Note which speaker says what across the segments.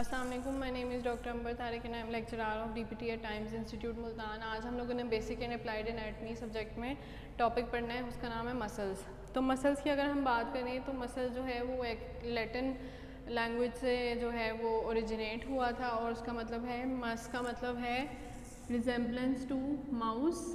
Speaker 1: अस्सलाम वालेकुम, my name is doctor Ambar Tariq and I am lecturer of DPT at Times Institute Multan. आज हम लोगों ने basic and applied anatomy subject में टॉपिक पढ़ना है, उसका नाम है मसल्स। तो मसल्स की अगर हम बात करें तो मसल जो है वो एक लैटिन लैंग्वेज से जो है वो ओरिजिनेट हुआ था और उसका मतलब है मस का मतलब है रिजेम्बलेंस टू माउस।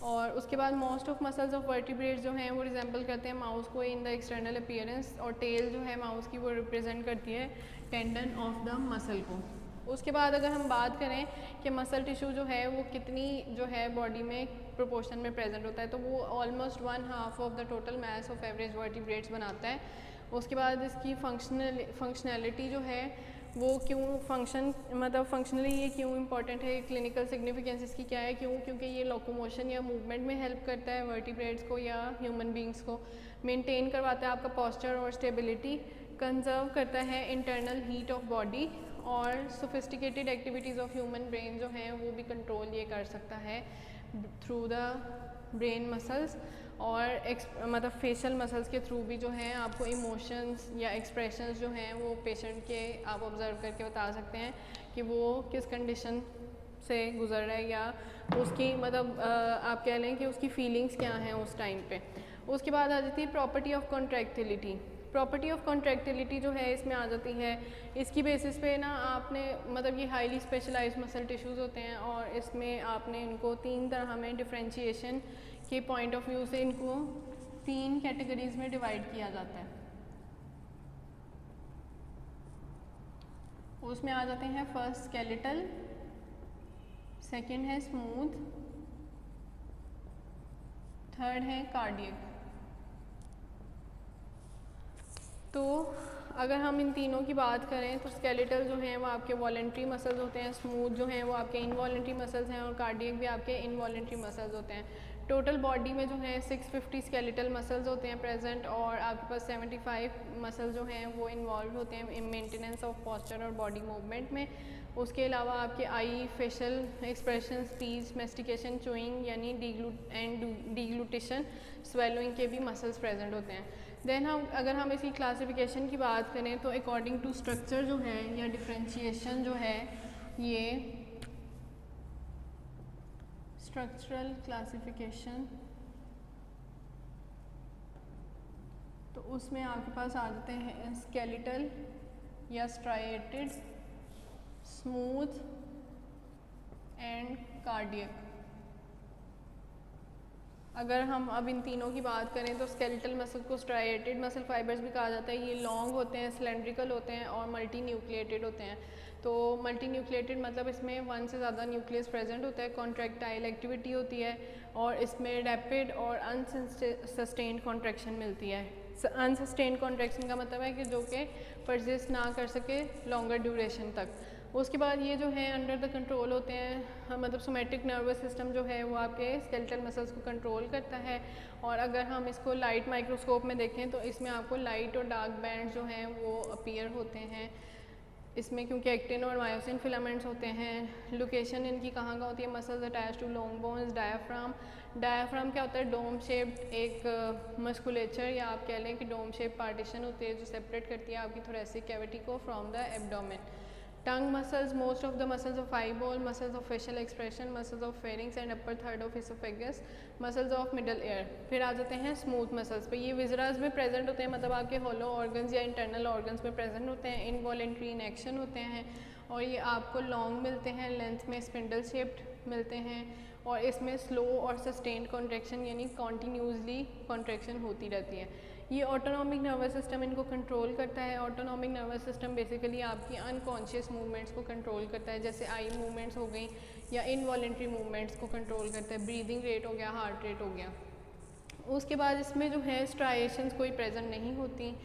Speaker 1: और उसके बाद most of muscles of vertebrates जो हैं वो रिजेंबल करते हैं माउस को इन द एक्सटर्नल अपीयरेंस, और टेल जो है माउस की वो रिप्रेजेंट करती है टेंडन ऑफ द मसल को। उसके बाद अगर हम बात करें कि मसल टिश्यू जो है वो कितनी जो है बॉडी में प्रोपोर्शन में प्रेजेंट होता है, तो वो almost 1/2 of the total mass of average vertebrates बनाता है। उसके बाद इसकी फंक्शनैलिटी जो है वो क्यों फंक्शनली ये क्यों इंपॉर्टेंट है, क्लिनिकल सिग्निफिकेंस इसकी क्या है, क्योंकि ये लोकोमोशन या मूवमेंट में हेल्प करता है वर्टिब्रेट्स को या ह्यूमन बींग्स को, मेंटेन करवाता है आपका पोस्चर और स्टेबिलिटी, कंजर्व करता है इंटरनल हीट ऑफ बॉडी, और sophisticated activities of human brain जो हैं वो भी कंट्रोल ये कर सकता है थ्रू द ब्रेन मसल्स। और फेशियल मसल्स के थ्रू भी जो है आपको इमोशंस या एक्सप्रेशंस जो हैं वो पेशेंट के आप ऑब्ज़र्व करके बता सकते हैं कि वो किस कंडीशन से गुजर रहा है, या उसकी आप कह लें कि उसकी फीलिंग्स क्या हैं उस टाइम पे। उसके बाद आ जाती है property of contractility. Property of contractility जो है इसमें आ जाती है, इसकी बेसिस पे ना आपने ये हाईली स्पेशलाइज्ड मसल टिश्यूज़ होते हैं और इसमें आपने इनको 3 तरह में डिफरेंशिएशन के पॉइंट ऑफ व्यू से इनको 3 कैटेगरीज में डिवाइड किया जाता है। उसमें आ जाते हैं फर्स्ट स्केलेटल, सेकंड है स्मूथ, थर्ड है कार्डियक। तो अगर हम इन तीनों की बात करें तो स्केलेटल जो हैं वो आपके वॉलेंट्री मसल्स होते हैं, स्मूथ जो हैं वो आपके इनवॉलेंट्री मसल्स हैं, और कार्डियक भी आपके इनवॉलेंट्री मसल्स होते हैं। टोटल बॉडी में जो है 650 स्केलेटल मसल्स होते हैं प्रेजेंट, और आपके पास 75 मसल जो हैं वो इन्वॉल्व होते हैं इन मेंटेनेंस ऑफ पोस्चर और बॉडी मूवमेंट में। उसके अलावा आपके eye, facial expression, speech, mastication, chewing यानी डीग्लूटिशन, स्वेलोइंग के भी मसल्स प्रेजेंट होते हैं। देन अगर हम इसकी क्लासिफिकेशन की बात करें तो अकॉर्डिंग टू स्ट्रक्चर जो है या डिफरेंशिएशन जो है, ये स्ट्रक्चरल क्लासिफिकेशन, तो उसमें आपके पास आ जाते हैं स्केलेटल या स्ट्राइएटेड, स्मूथ एंड कार्डियक। अगर हम अब इन तीनों की बात करें तो स्केलेटल मसल को स्ट्राइएटेड मसल फाइबर्स भी कहा जाता है। ये लॉन्ग होते हैं, सिलेंड्रिकल होते हैं और मल्टी न्यूक्लिएटेड होते हैं। तो मल्टी न्यूक्लिएटेड मतलब इसमें 1 से ज़्यादा न्यूक्लियस प्रेजेंट होता है, कॉन्ट्रैक्टाइल एक्टिविटी होती है और इसमें रैपिड और अनसस्टेन्ड कॉन्ट्रैक्शन मिलती है। अनसस्टेन्ड कॉन्ट्रैक्शन का मतलब है कि जो कि परसिस्ट ना कर सके लॉन्गर ड्यूरेशन तक। उसके बाद ये जो है अंडर द कंट्रोल होते हैं, सोमैटिक नर्वस सिस्टम जो है वो आपके स्केलेटल मसल्स को कंट्रोल करता है। और अगर हम इसको लाइट माइक्रोस्कोप में देखें तो इसमें आपको लाइट और डार्क बैंड जो हैं वो अपीयर होते हैं इसमें, क्योंकि एक्टिन और मायोसिन फिलामेंट्स होते हैं। लोकेशन इनकी कहाँ होती है, muscles attach to long bones, diaphragm. Diaphragm क्या होता है, डोम शेप्ड एक मस्कुलेचर या आप कह लें कि डोम शेप पार्टीशन होती है जो सेपरेट करती है आपकी थोरेसिक कैविटी को from the abdomen. Tongue muscles, most of the muscles of eye ball, muscles of facial expression, muscles of pharynx and upper third of oesophagus, muscles of middle air. फिर आ जाते हैं smooth muscles पे। ये विजरास में present होते हैं, आपके होलो organs या इंटरनल ऑर्गन्स में प्रेजेंट होते हैं, इनवॉलेंट्री इन एक्शन होते हैं और ये आपको लॉन्ग मिलते हैं, लेंथ में स्पिंडल शेप्ड मिलते हैं और इसमें स्लो और सस्टेन्ड कॉन्ट्रैक्शन यानी कॉन्टीन्यूसली कॉन्ट्रैक्शन होती रहती है। ये ऑटोनॉमिक नर्वस सिस्टम इनको कंट्रोल करता है। ऑटोनॉमिक नर्वस सिस्टम बेसिकली आपकी अनकॉन्शियस मूवमेंट्स को कंट्रोल करता है, जैसे आई मूवमेंट्स हो गई या इनवॉलेंट्री मूवमेंट्स को कंट्रोल करता है, ब्रीदिंग रेट हो गया, हार्ट रेट हो गया। उसके बाद इसमें जो है स्ट्राइएशंस कोई प्रेजेंट नहीं होती।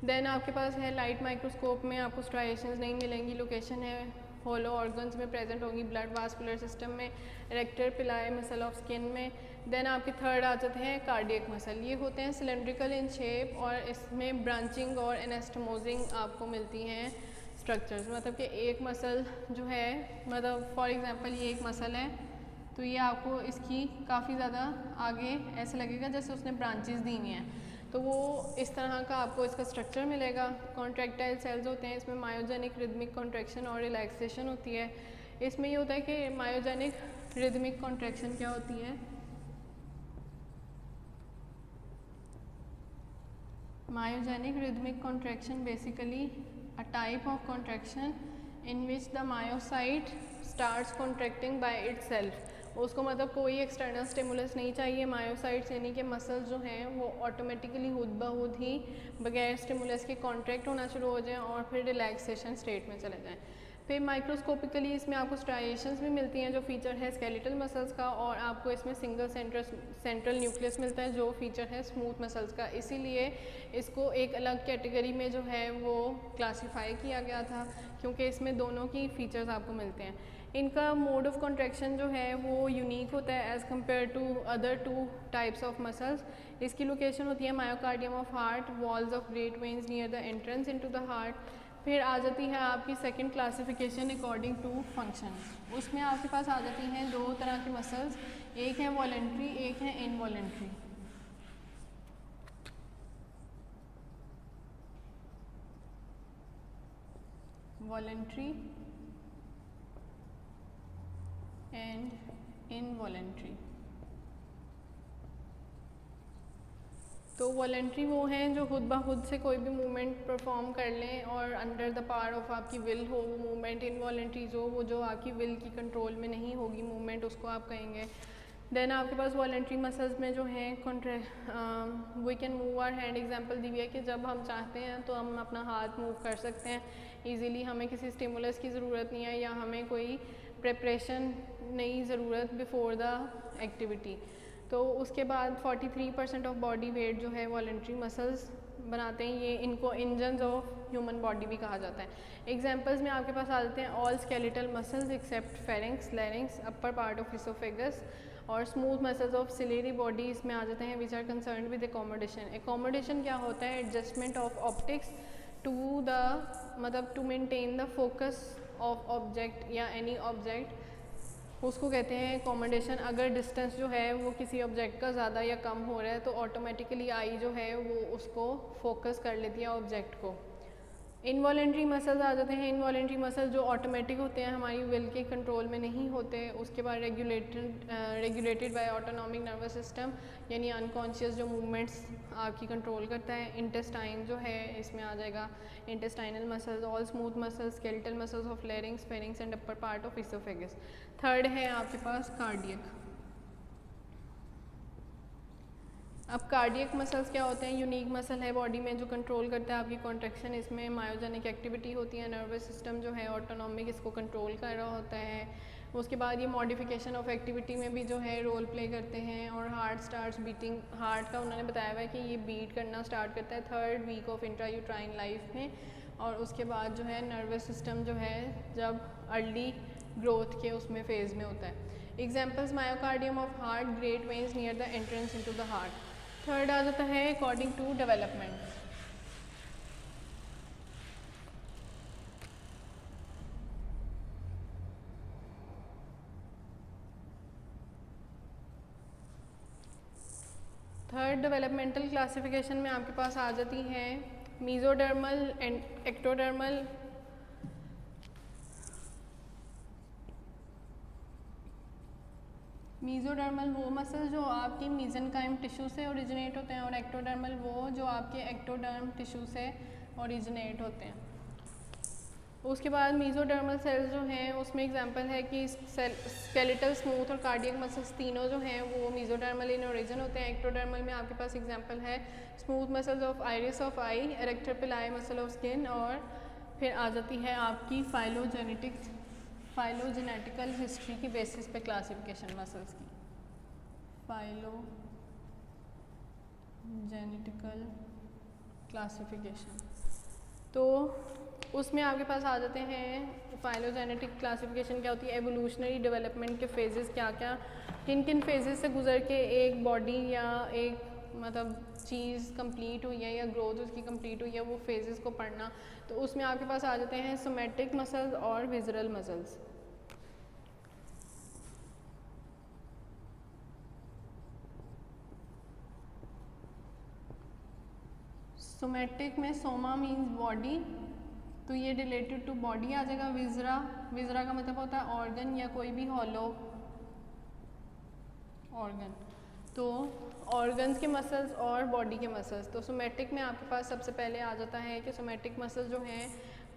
Speaker 1: देन आपके पास है लाइट माइक्रोस्कोप में आपको स्ट्राइएशंस नहीं मिलेंगी। लोकेशन है होलो ऑर्गन्स में प्रेजेंट होगी, ब्लड वास्कुलर सिस्टम में, रेक्टर पिलाई मसल ऑफ स्किन में। देन आपके थर्ड आ जाते हैं कार्डियक मसल। ये होते हैं सिलेंड्रिकल इन शेप और इसमें ब्रांचिंग और एनास्टोमोजिंग आपको मिलती हैं स्ट्रक्चर्स। कि एक मसल जो है फॉर एग्जांपल ये एक मसल है तो ये आपको इसकी काफ़ी ज़्यादा आगे ऐसे लगेगा जैसे उसने ब्रांचेस दी हुई हैं। तो वो इस तरह का आपको इसका स्ट्रक्चर मिलेगा। कॉन्ट्रैक्टाइल सेल्स होते हैं, इसमें मायोजेनिक रिदमिक कॉन्ट्रैक्शन और रिलैक्सेशन होती है। इसमें ये होता है कि मायोजेनिक रिदमिक कॉन्ट्रैक्शन क्या होती है, myogenic rhythmic contraction basically a type of contraction in which the myocyte starts contracting by itself। उसको मतलब कोई एक्सटर्नल स्टिमुलस नहीं चाहिए, मायोसाइट्स यानी कि मसल्स जो हैं वो ऑटोमेटिकली खुद ब खुद ही बगैर स्टिमुलस के कॉन्ट्रैक्ट होना शुरू हो जाएं और फिर रिलैक्सेशन स्टेट में चले जाएं। फिर माइक्रोस्कोपिकली इसमें आपको स्ट्राइएशंस भी मिलती हैं जो फीचर है स्केलेटल मसल्स का, और आपको इसमें सिंगल सेंट्रल न्यूक्लियस मिलता है जो फीचर है स्मूथ मसल्स का। इसीलिए इसको एक अलग कैटेगरी में जो है वो क्लासिफाई किया गया था, क्योंकि इसमें दोनों की फीचर्स आपको मिलते हैं। इनका मोड ऑफ कॉन्ट्रैक्शन जो है वो यूनिक होता है as compare to other two types of muscles. इसकी लोकेशन होती है myocardium of heart, walls of great veins near the entrance into the heart. फिर आ जाती है आपकी second classification according to function. उसमें आपके पास आ जाती हैं दो तरह की मसल्स, एक है वॉलेंट्री, एक है इनवॉलेंट्री। Voluntary and involuntary. तो वॉलेंट्री वो हैं जो खुद ब खुद से कोई भी मूवमेंट परफॉर्म कर लें और अंडर द पावर ऑफ आपकी विल हो वो मूवमेंट। इनवॉलेंट्रीज हो वो जो आपकी विल की कंट्रोल में नहीं होगी मूवमेंट, उसको आप कहेंगे। देन आपके पास वॉलेंट्री मसल्स में जो हैं we can move our hand, example दी हुई है कि जब हम चाहते हैं तो हम अपना हाथ मूव कर सकते हैं इजीली, हमें किसी स्टिमुलस की ज़रूरत नहीं है या हमें कोई प्रिपरेशन नहीं ज़रूरत बिफोर द एक्टिविटी। तो उसके बाद 43% ऑफ बॉडी वेट जो है वॉलेंट्री मसल्स बनाते हैं। ये इनको इंजन्स ऑफ ह्यूमन बॉडी भी कहा जाता है। एग्जांपल्स में आपके पास आ जाते हैं all skeletal muscles except pharynx, larynx, upper part of oesophagus, और smooth muscles of ciliary body इसमें आ जाते हैं which are concern with accommodation. Accommodation क्या होता है? Adjustment of optics to the मतलब to maintain the focus of object या एनी ऑब्जेक्ट, उसको कहते हैं एकोमोडेशन। अगर डिस्टेंस जो है वो किसी ऑब्जेक्ट का ज़्यादा या कम हो रहा है तो ऑटोमेटिकली आई जो है वो उसको फोकस कर लेती है ऑब्जेक्ट को। इनवॉलेंट्री मसल्स आ जाते हैं। इनवॉलेंट्री मसल्स जो ऑटोमेटिक होते हैं, हमारी विल के कंट्रोल में नहीं होते। उसके बाद regulated by autonomic nervous system, यानी अनकॉन्शियस जो मूवमेंट्स आपकी कंट्रोल करता है। इंटेस्टाइन जो है इसमें आ जाएगा intestinal muscles, all smooth muscles, skeletal muscles of larynx, pharynx and upper part of oesophagus. Third है आपके पास कार्डियक। अब कार्डियक मसल्स क्या होते हैं? यूनिक मसल है बॉडी में जो कंट्रोल करता है आपकी कॉन्ट्रैक्शन। इसमें मायोजेनिक एक्टिविटी होती है, नर्वस सिस्टम जो है ऑटोनॉमिक इसको कंट्रोल कर रहा होता है। उसके बाद ये मॉडिफिकेशन ऑफ एक्टिविटी में भी जो है रोल प्ले करते हैं। और हार्ट स्टार्ट्स बीटिंग, हार्ट का उन्होंने बताया हुआ है कि ये बीट करना स्टार्ट करता है 3rd week of intrauterine life में। और उसके बाद जो है नर्वस सिस्टम जो है जब अर्ली ग्रोथ के उसमें फेज में होता है। Examples myocardium of heart, great veins near the entrance into the heart. Third आ जाता है according to development. Third developmental classification में आपके पास आ जाती है मीजोडर्मल एंड एक्टोडर्मल। मीजोडर्मल वो मसल जो आपकी मीजनकाइम टिश्यू से ओरिजिनेट होते हैं, और एक्टोडर्मल वो जो आपके एक्टोडर्म टिश्यू से ओरिजिनेट होते हैं। उसके बाद मीजोडर्मल सेल्स जो हैं उसमें एग्जांपल है कि स्केलेटल, स्मूथ और कार्डियक मसल्स तीनों जो हैं वो मीजोडर्मल इन ओरिजिन होते हैं। एक्टोडर्मल में आपके पास एग्जांपल है smooth muscles of iris of I, erector पिलाई मसल ऑफ स्किन, और फिर आ जाती है आपकी फाइलोजेनेटिकल हिस्ट्री की बेसिस पे क्लासिफिकेशन मसल्स की। फाइलोजेनेटिकल क्लासिफिकेशन, तो उसमें आपके पास आ जाते हैं फाइलोजेनेटिक क्लासिफिकेशन क्या होती है, एवोल्यूशनरी डेवलपमेंट के फेजेस क्या क्या, किन किन फेजेस से गुजर के एक बॉडी या एक मतलब चीज़ कंप्लीट हुई है या ग्रोथ उसकी कंप्लीट हुई है, वो फेजेस को पढ़ना। तो उसमें आपके पास आ जाते हैं सोमैटिक मसल्स और विजरल मसल्स। सोमेटिक में सोमा मीन्स बॉडी, तो ये रिलेटेड टू बॉडी आ जाएगा। विजरा, विजरा का मतलब होता है ऑर्गन या कोई भी हॉलो ऑर्गन, तो ऑर्गन्स के मसल्स और बॉडी के मसल्स। तो सोमेटिक में आपके पास सबसे पहले आ जाता है कि सोमेटिक मसल्स जो हैं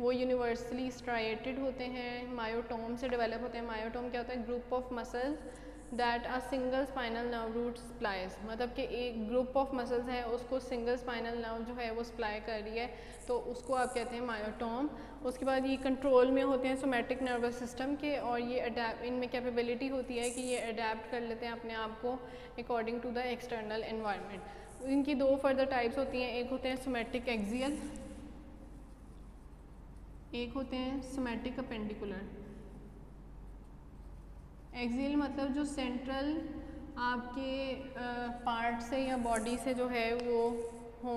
Speaker 1: वो यूनिवर्सली स्ट्राइएटेड होते हैं, मायोटोम से डेवलप होते हैं। मायोटोम क्या होता है? Group of muscles that a single spinal nerve root supplies, मतलब कि एक ग्रुप ऑफ मसल्स है उसको सिंगल स्पाइनल नर्व जो है वो सप्लाई कर रही है, तो उसको आप कहते हैं मायोटोम। उसके बाद ये कंट्रोल में होते हैं सोमेटिक नर्वस सिस्टम के, और ये अडेप्ट, इनमें कैपेबिलिटी होती है कि ये अडेप्ट कर लेते हैं अपने आप को according to the external environment. इनकी दो फर्दर टाइप्स होती हैं, एक होते हैं सोमेटिक एक्सियल, एक होते हैं सोमेटिक अपेंडिकुलर। एक्सियल मतलब जो सेंट्रल आपके पार्ट से या बॉडी से जो है वो हो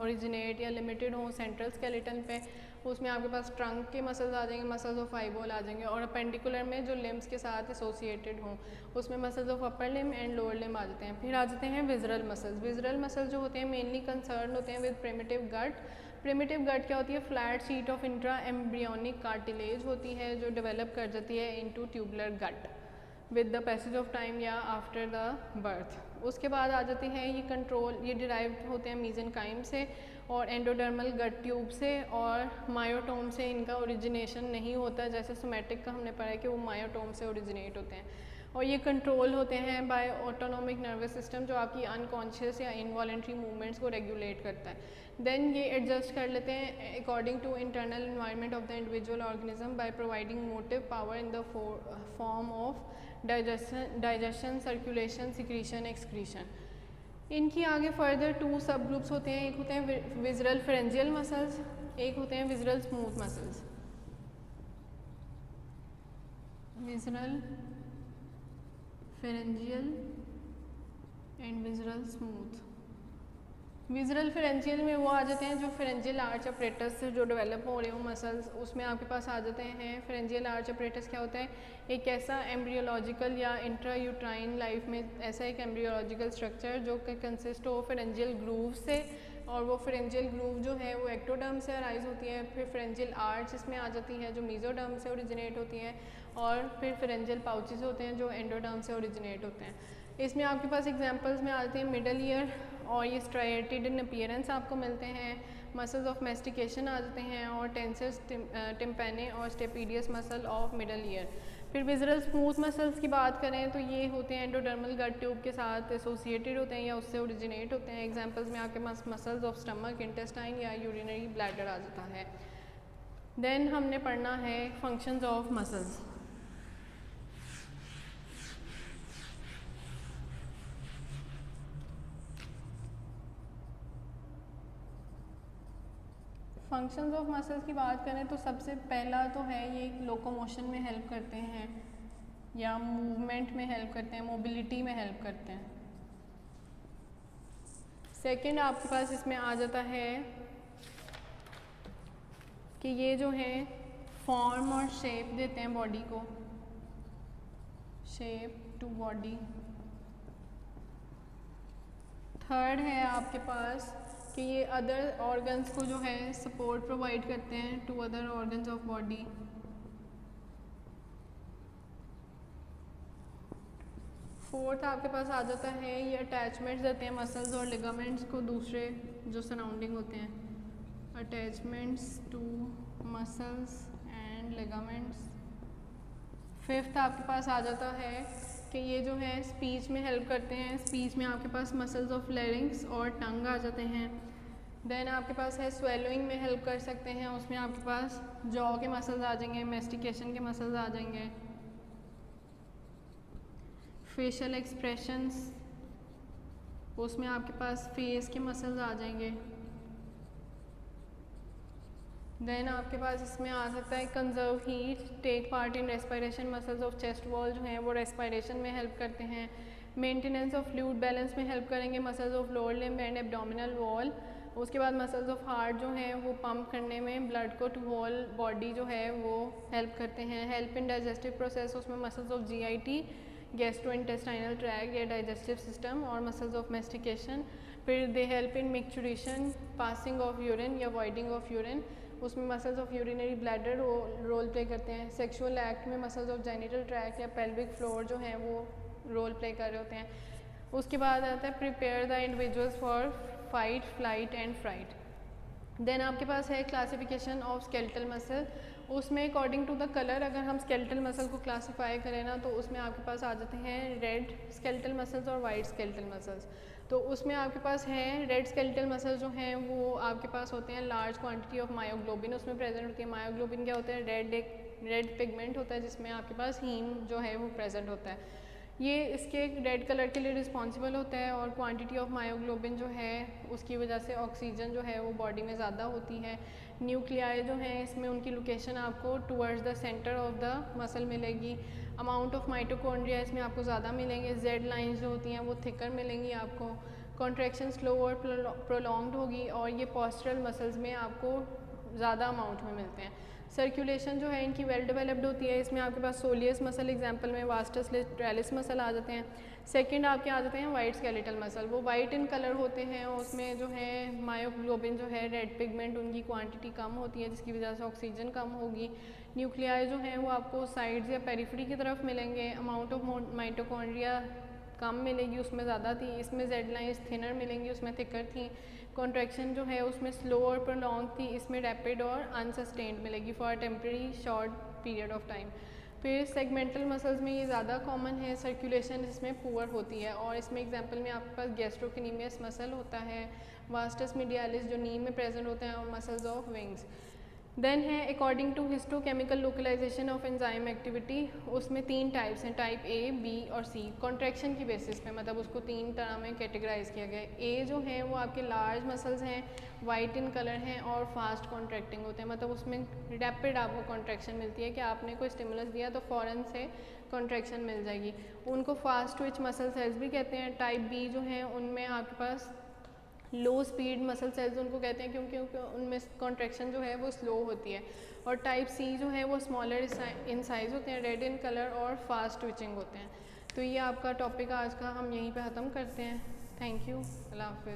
Speaker 1: ओरिजिनेट या लिमिटेड हो सेंट्रल स्केलेटन पे, उसमें आपके पास ट्रंक के मसल्स आ जाएंगे, मसल्स ऑफ आईबॉल आ जाएंगे। और अपेंडिकुलर में जो लिम्स के साथ एसोसिएटेड हों उसमें muscles of upper limb and lower limb आ जाते हैं। फिर आ जाते हैं विजरल मसल्स। विजरल मसल्स जो होते हैं मेनली कंसर्न होते हैं with primitive gut. Primitive gut क्या होती है? Flat sheet of intra embryonic cartilage होती है जो डेवलप कर जाती है into tubular gut with the passage of time या आफ्टर द बर्थ। उसके बाद आ जाती है ये कंट्रोल, ये डिराइव होते हैं मीजेनकाइम से और एंडोडर्मल गट ट्यूब से, और मायोटोम से इनका ओरिजिनेशन नहीं होता, जैसे सोमेटिक का हमने पढ़ा है कि वो मायोटोम से ओरिजिनेट होते हैं। और ये कंट्रोल होते हैं बाय ऑटोनोमिक नर्वस सिस्टम जो आपकी अनकॉन्शियस या इनवॉलेंट्री मूवमेंट्स को रेगुलेट करता है। देन ये एडजस्ट कर लेते हैं according to internal environment of the individual organism by providing motive power in the form of digestion, circulation, secretion, excretion. इनकी आगे फर्दर टू सब ग्रुप्स होते हैं, एक होते हैं विजरल फेरेंजियल मसल्स, एक होते हैं visceral smooth muscles. Visceral pharyngeal and visceral smooth. Visceral pharyngeal में वो आ जाते हैं जो फेरेंजियल आर्च अपरेटस से जो डेवलप हो रहे हो मसल्स, उसमें आपके पास आ जाते हैं। फेरेंजियल आर्च अपरेटस क्या होता है? एक ऐसा एम्ब्रियोलॉजिकल या इंट्रा यूट्राइन लाइफ में ऐसा एक एम्ब्रियोलॉजिकल स्ट्रक्चर जो कि कंसिस्ट हो फेरेंजियल ग्रूव से, और वो फेरेंजियल ग्रूव जो है वो एक्टोडर्म से अराइज होती है। फिर फेरेंजियल आर्च इसमें आ जाती है जो मीजोडर्म से ओरिजिनेट होती है, और फिर फेरेंजियल पाउचेस होते हैं जो एंडोडर्म से ओरिजिनेट होते हैं। इसमें आपके पास एग्जांपल्स में आते हैं मिडल ईयर, और ये स्ट्राइएटेड इन अपीयरेंस आपको मिलते हैं। मसल्स ऑफ मेस्टिकेशन आ जाते हैं, और टेंसर्स, टिम्पेने और stapedius muscle of middle ear. फिर विजरल स्मूथ मसल्स की बात करें तो ये होते हैं एंडोडर्मल गट ट्यूब के साथ एसोसिएटेड होते हैं या उससे ओरिजिनेट होते हैं। एग्जांपल्स में आपके पास मसल्स ऑफ स्टमक, इंटेस्टाइन या यूरिनरी ब्लैडर आ जाता है। देन हमने पढ़ना है functions of muscles. Functions of muscles की बात करें तो सबसे पहला तो है ये लोकोमोशन में हेल्प करते हैं या मूवमेंट में हेल्प करते हैं, मोबिलिटी में हेल्प करते हैं। सेकंड आपके पास इसमें आ जाता है कि ये जो है फॉर्म और शेप देते हैं बॉडी को, शेप टू बॉडी। थर्ड है आपके पास कि ये अदर ऑर्गन्स को जो है सपोर्ट प्रोवाइड करते हैं to other organs of body. Fourth आपके पास आ जाता है ये अटैचमेंट्स देते हैं मसल्स और लिगामेंट्स को दूसरे जो सराउंडिंग होते हैं, attachments to muscles and ligaments. Fifth आपके पास आ जाता है कि ये जो है स्पीच में हेल्प करते हैं। स्पीच में आपके पास मसल्स ऑफ लेरिंग्स और टंग आ जाते हैं। देन आपके पास है स्वेलोइंग में हेल्प कर सकते हैं, उसमें आपके पास जॉ के मसल्स आ जाएंगे, मेस्टिकेशन के मसल्स आ जाएंगे। फेशियल एक्सप्रेशंस, उसमें आपके पास फेस के मसल्स आ जाएंगे। देन आपके पास इसमें आ सकता है conserve heat, take part in respiration. Muscles of chest wall जो हैं वो रेस्पिरेशन में हेल्प करते हैं। मेंटेनेंस ऑफ फ्लूइड बैलेंस में हेल्प करेंगे muscles of lower limb and abdominal wall. उसके बाद मसल्स ऑफ हार्ट जो हैं वो पंप करने में ब्लड को टू होल बॉडी जो है वो हेल्प करते हैं। हेल्प इन डाइजेस्टिव प्रोसेस, उसमें muscles of GIT, gastro intestinal tract या डाइजेस्टिव सिस्टम, और मसल्स ऑफ मेस्टिकेशन, फिर they help in micturition, passing of urine या वॉइडिंग ऑफ यूरिन, उसमें muscles of urinary bladder role play करते हैं। Sexual act में muscles of genital tract या pelvic floor जो हैं वो रोल प्ले कर रहे होते हैं। उसके बाद आता है prepare the individuals for fight, flight and fright. Then आपके पास है क्लासिफिकेशन ऑफ स्केलेटल मसल, उसमें अकॉर्डिंग टू द कलर अगर हम स्केलेटल मसल को क्लासीफाई करें ना तो उसमें आपके पास आ जाते हैं रेड स्केलेटल मसल्स और वाइट स्केलेटल मसल्स। तो उसमें आपके पास है रेड स्केलेटल मसल्स जो हैं वो आपके पास होते हैं लार्ज क्वांटिटी ऑफ मायोग्लोबिन उसमें प्रेजेंट होती है। मायोग्लोबिन क्या होता है? रेड पिगमेंट होता है जिसमें आपके पास हीम जो है वो प्रेजेंट होता है, ये इसके रेड कलर के लिए रिस्पॉन्सिबल होता है। और क्वांटिटी ऑफ मायोग्लोबिन जो है उसकी वजह से ऑक्सीजन जो है वो बॉडी में ज़्यादा होती है। न्यूक्लियाई जो हैं इसमें उनकी लोकेशन आपको towards the centre of the muscle मिलेगी। अमाउंट ऑफ माइटोकॉन्ड्रिया इसमें आपको ज़्यादा मिलेंगे। जेड लाइंस जो होती हैं वो थिकर मिलेंगी आपको। कॉन्ट्रैक्शन स्लो और प्रोलॉन्ग्ड होगी और ये पोस्चरल मसल्स में आपको ज़्यादा अमाउंट में मिलते हैं। सर्कुलेशन जो है इनकी वेल डेवलप्ड होती है। इसमें आपके पास सोलियस मसल एग्जांपल में वास्टस लेटरालिस मसल आ जाते हैं। सेकंड आपके आ जाते हैं वाइट स्केलेटल मसल, वो वाइट इन कलर होते हैं और उसमें जो है मायोग्लोबिन जो है रेड पिगमेंट उनकी क्वांटिटी कम होती है जिसकी वजह से ऑक्सीजन कम होगी। न्यूक्लियाई जो हैं वो आपको साइड्स या पेरिफेरी की तरफ मिलेंगे। अमाउंट ऑफ माइटोकॉन्ड्रिया कम मिलेगी, उसमें ज़्यादा थी। इसमें जेड लाइंस थिनर मिलेंगी, उसमें थिकर थी। कॉन्ट्रैक्शन जो है उसमें स्लो और प्रोलॉन्ग थी, इसमें रैपिड और अनसस्टेन्ड मिलेगी for temporary short period of time. फिर सेगमेंटल मसल्स में ये ज़्यादा कॉमन है, सर्कुलेशन इसमें पुअर होती है और इसमें एग्जांपल में आपके पास गैस्ट्रोकिनीमियस मसल होता है, वास्टस मीडियालिस जो नी में प्रेजेंट होते हैं और मसल्स ऑफ विंग्स। देन है according to histochemical localisation of enzyme activity, उसमें 3 टाइप्स हैं, टाइप ए, बी और सी। कॉन्ट्रैक्शन की बेसिस पे मतलब उसको 3 तरह में कैटेगराइज किया गया है। ए जो हैं वो आपके लार्ज मसल्स हैं, वाइट इन कलर हैं और फास्ट कॉन्ट्रैक्टिंग होते हैं, मतलब उसमें रैपिड आपको कॉन्ट्रैक्शन मिलती है कि आपने कोई स्टिमुलस दिया तो फ़ौरन से कॉन्ट्रैक्शन मिल जाएगी। उनको फास्ट ट्विच मसल सेल्स भी कहते हैं। टाइप बी जो हैं उनमें आपके पास लो स्पीड मसल सेल्स उनको कहते हैं क्योंकि उनमें कॉन्ट्रैक्शन जो है वो स्लो होती है। और टाइप सी जो है वो स्मॉलर इन साइज़ होते हैं, रेड इन कलर और फास्ट ट्विचिंग होते हैं। तो ये आपका टॉपिक आज का हम यहीं पे ख़त्म करते हैं। थैंक यू, अल्लाह हाफ़िज़।